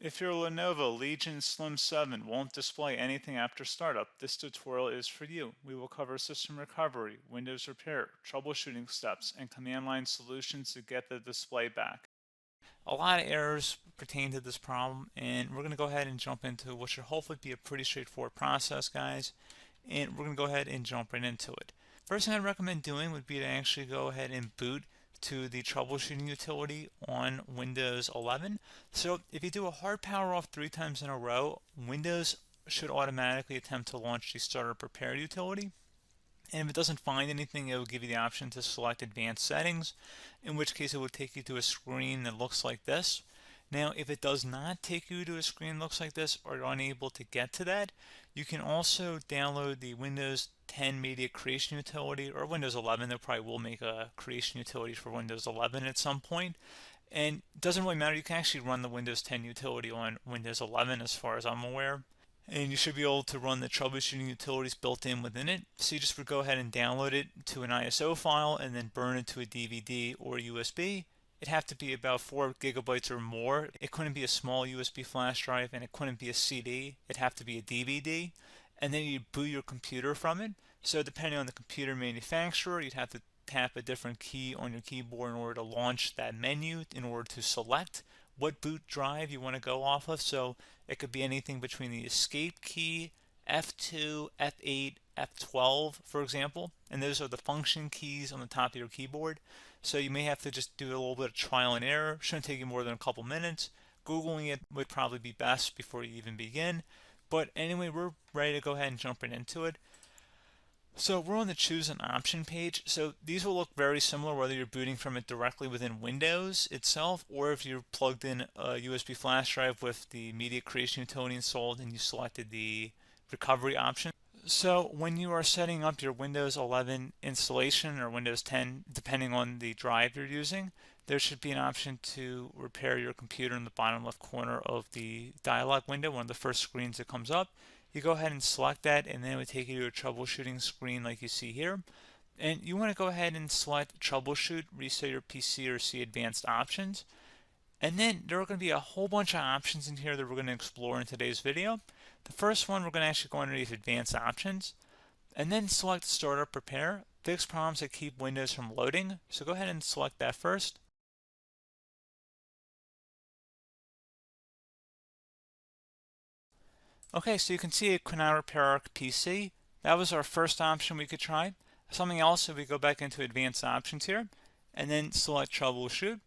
If your Lenovo Legion Slim 7 won't display anything after startup, this tutorial is for you. We will cover system recovery, Windows repair, troubleshooting steps, and command line solutions to get the display back. A lot of errors pertain to this problem, and we're going to go ahead and jump into what should hopefully be a pretty straightforward process, guys. And we're going to go ahead and jump right into it. First thing I'd recommend doing would be to actually go ahead and boot to the troubleshooting utility on Windows 11. So if you do a hard power off 3 times in a row, Windows should automatically attempt to launch the startup prepare utility. And if it doesn't find anything, it will give you the option to select advanced settings, in which case it will take you to a screen that looks like this. Now, if it does not take you to a screen that looks like this, or you're unable to get to that, you can also download the Windows 10 Media Creation Utility, or Windows 11. They probably will make a creation utility for Windows 11 at some point. And it doesn't really matter. You can actually run the Windows 10 utility on Windows 11 as far as I'm aware. And you should be able to run the troubleshooting utilities built in within it. So you just would go ahead and download it to an ISO file and then burn it to a DVD or USB. It'd have to be about 4 gigabytes or more. It couldn't be a small USB flash drive, and it couldn't be a CD. It'd have to be a DVD. And then you'd boot your computer from it. So depending on the computer manufacturer, you'd have to tap a different key on your keyboard in order to launch that menu, in order to select what boot drive you want to go off of. So it could be anything between the escape key, F2, F8, F12, for example. And those are the function keys on the top of your keyboard. So you may have to just do a little bit of trial and error. Shouldn't take you more than a couple minutes. Googling it would probably be best before you even begin. But anyway, we're ready to go ahead and jump right into it. So we're on the choose an option page. So these will look very similar whether you're booting from it directly within Windows itself, or if you're plugged in a USB flash drive with the media creation utility installed and you selected the recovery option. So when you are setting up your Windows 11 installation or Windows 10, depending on the drive you're using, there should be an option to repair your computer in the bottom left corner of the dialog window, one of the first screens that comes up. You go ahead and select that, and then it would take you to a troubleshooting screen like you see here. And you want to go ahead and select troubleshoot, reset your PC, or see advanced options. And then there are going to be a whole bunch of options in here that we're going to explore in today's video. The first one, we're going to actually go underneath advanced options and then select startup repair, fix problems that keep Windows from loading. So go ahead and select that first. Okay, so you can see it cannot repair our PC. That was our first option we could try. Something else, if we go back into advanced options here and then select troubleshoot,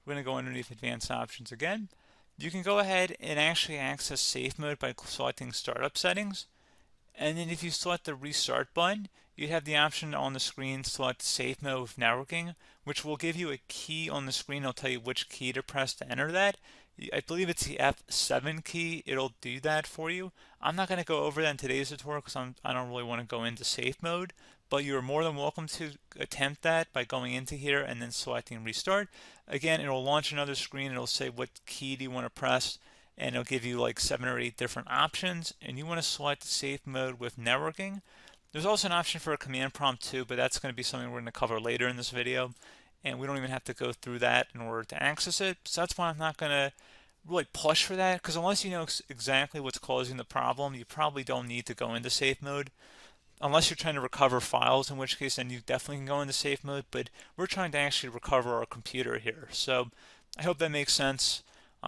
we're going to go underneath advanced options again. You can go ahead and actually access safe mode by selecting startup settings. And then if you select the restart button, you have the option on the screen select safe mode with networking, which will give you a key on the screen. It'll tell you which key to press to enter that. I believe it's the F7 key. It'll do that for you. I'm not going to go over that in today's tutorial because I don't really want to go into safe mode, but you're more than welcome to attempt that by going into here and then selecting restart. Again, it'll launch another screen. It'll say what key do you want to press, and it'll give you like 7 or 8 different options, and you want to select safe mode with networking. There's also an option for a command prompt too, but that's going to be something we're going to cover later in this video, and we don't even have to go through that in order to access it. So that's why I'm not going to really push for that, because unless you know exactly what's causing the problem, you probably don't need to go into safe mode. Unless you're trying to recover files, in which case then you definitely can go into safe mode, but we're trying to actually recover our computer here. So I hope that makes sense.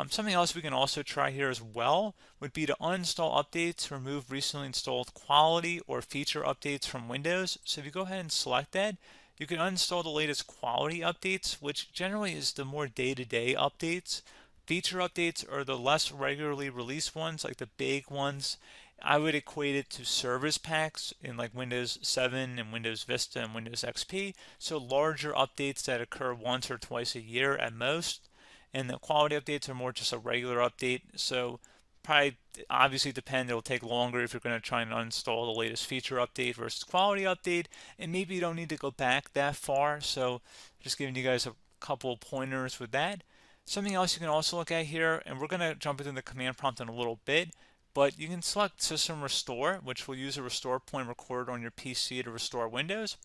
Something else we can also try here as well would be to uninstall updates, remove recently installed quality or feature updates from Windows. So if you go ahead and select that, you can uninstall the latest quality updates, which generally is the more day-to-day updates. Feature updates are the less regularly released ones, like the big ones. I would equate it to service packs in like Windows 7 and Windows Vista and Windows XP. So larger updates that occur once or twice a year at most. And the quality updates are more just a regular update. So probably obviously depend, it'll take longer if you're going to try and uninstall the latest feature update versus quality update. And maybe you don't need to go back that far. So just giving you guys a couple of pointers with that. Something else you can also look at here, and we're going to jump into the command prompt in a little bit, but you can select System Restore, which will use a restore point recorded on your PC to restore Windows.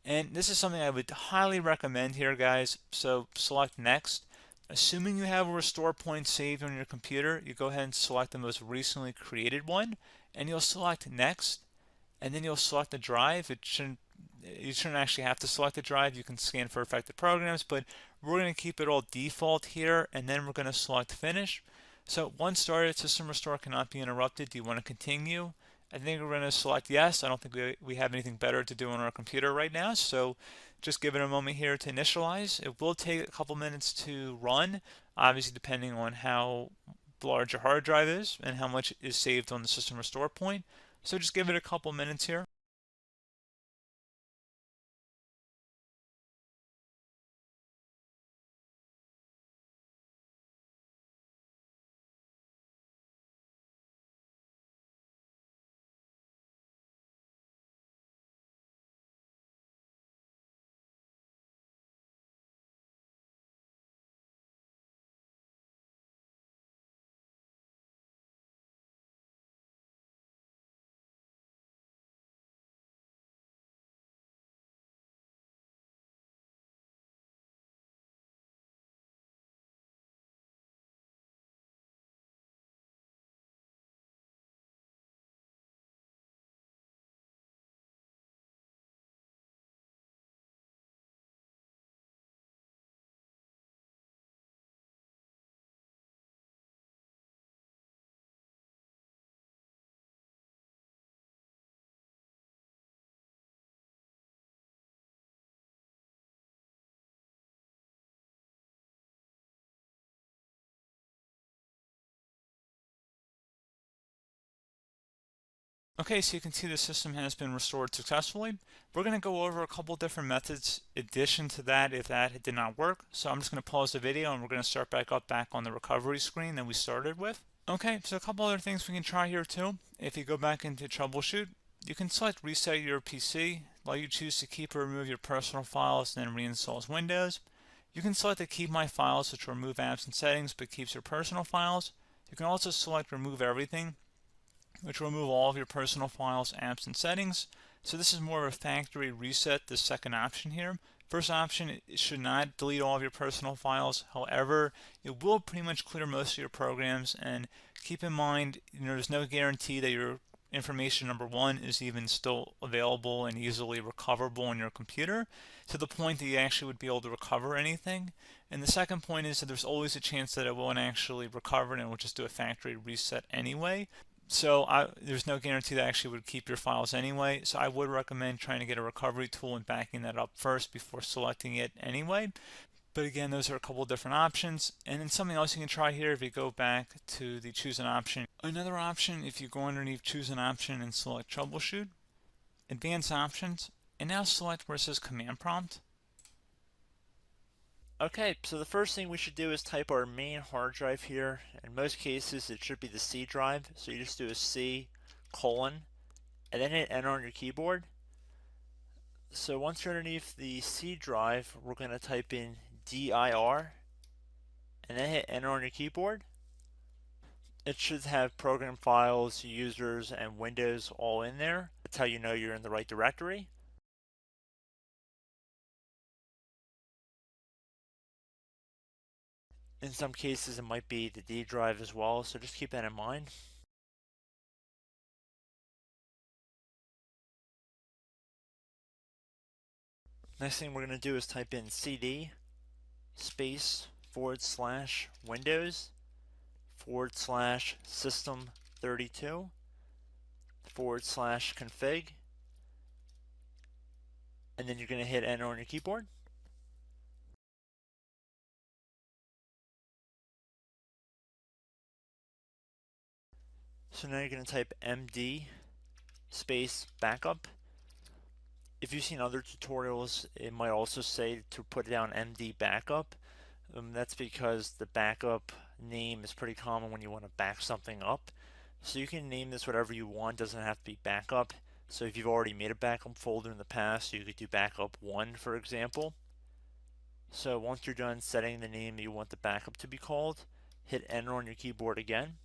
And this is something I would highly recommend here, guys. So select Next. Assuming you have a restore point saved on your computer, you go ahead and select the most recently created one, and you'll select next, and then you'll select the drive. You shouldn't actually have to select the drive. You can scan for affected programs, but we're going to keep it all default here, and then we're going to select finish. So once started, system restore cannot be interrupted. Do you want to continue? I think we're going to select yes. I don't think we have anything better to do on our computer right now, so just give it a moment here to initialize. It will take a couple minutes to run, obviously depending on how large your hard drive is and how much is saved on the system restore point. So just give it a couple minutes here. Okay, so you can see the system has been restored successfully. We're going to go over a couple different methods in addition to that if that did not work. So I'm just going to pause the video and we're going to start back on the recovery screen that we started with. Okay, so a couple other things we can try here too. If you go back into troubleshoot, you can select reset your PC, while you choose to keep or remove your personal files and then reinstalls Windows. You can select to keep my files, which will remove apps and settings but keeps your personal files. You can also select remove everything, which will remove all of your personal files, apps, and settings. So this is more of a factory reset, the second option here. First option, it should not delete all of your personal files. However, it will pretty much clear most of your programs, and keep in mind, there's no guarantee that your information, number one, is even still available and easily recoverable on your computer to the point that you actually would be able to recover anything. And the second point is that there's always a chance that it won't actually recover and it will just do a factory reset anyway. So there's no guarantee that actually would keep your files anyway. So I would recommend trying to get a recovery tool and backing that up first before selecting it anyway. But again, those are a couple different options. And then something else you can try here, if you go back to the choose an option. Another option, if you go underneath choose an option and select troubleshoot, advanced options, and now select where it says command prompt. Okay, so the first thing we should do is type our main hard drive here. In most cases, it should be the C drive. So you just do a C colon and then hit enter on your keyboard. So once you're underneath the C drive, we're going to type in dir and then hit enter on your keyboard. It should have program files, users, and Windows all in there. That's how you know you're in the right directory. In some cases, it might be the D drive as well, so just keep that in mind. Next thing we're going to do is type in cd space / Windows / system 32 / config, and then you're going to hit enter on your keyboard. So now you're going to type md space backup. If you've seen other tutorials, it might also say to put down md backup. That's because the backup name is pretty common when you want to back something up. So you can name this whatever you want, doesn't have to be backup. So if you've already made a backup folder in the past, you could do backup 1, for example. So once you're done setting the name you want the backup to be called, hit enter on your keyboard again.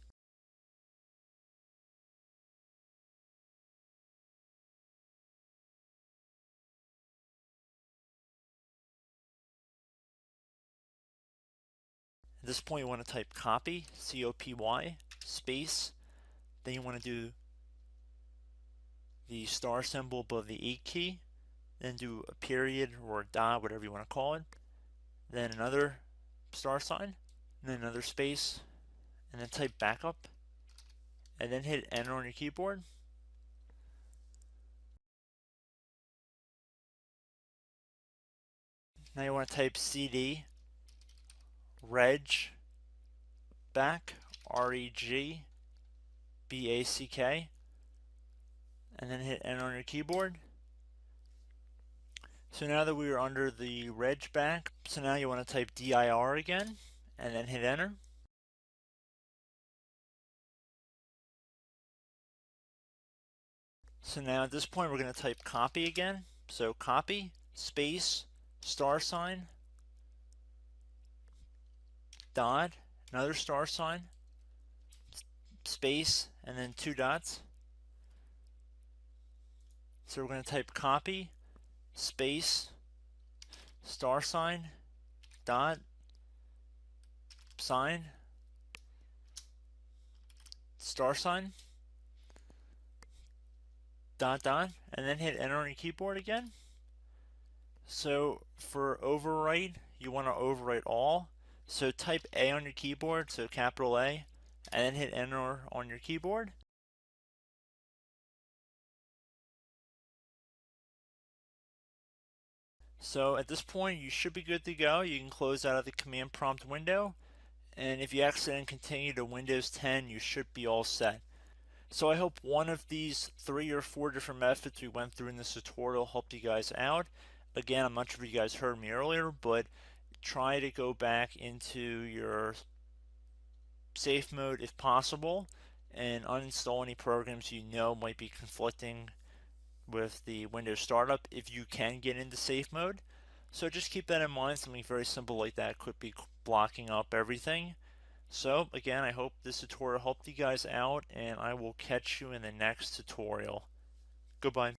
At this point you want to type copy, C-O-P-Y, space, then you want to do the star symbol above the 8 key, then do a period or a dot, whatever you want to call it, then another star sign, and then another space, and then type backup, and then hit enter on your keyboard. Now you want to type cd reg back, R-E-G-B-A-C-K, and then hit enter on your keyboard. So now that we are under the reg back, so now you want to type dir again, and then hit enter. So now at this point we're going to type copy again. So copy, space, star sign, dot, another star sign, space, and then 2 dots. So we're going to type copy, space, star sign, dot, sign, star sign, dot, dot, and then hit enter on your keyboard again. So for overwrite, you want to overwrite all. So type A on your keyboard, so capital A, and then hit enter on your keyboard. So at this point you should be good to go. You can close out of the command prompt window, and if you accidentally continue to Windows 10 you should be all set. So I hope one of these 3 or 4 different methods we went through in this tutorial helped you guys out. Again, I'm not sure if you guys heard me earlier, but try to go back into your safe mode if possible and uninstall any programs you know might be conflicting with the Windows startup if you can get into safe mode. So just keep that in mind. Something very simple like that could be blocking up everything. So again, I hope this tutorial helped you guys out, and I will catch you in the next tutorial. Goodbye.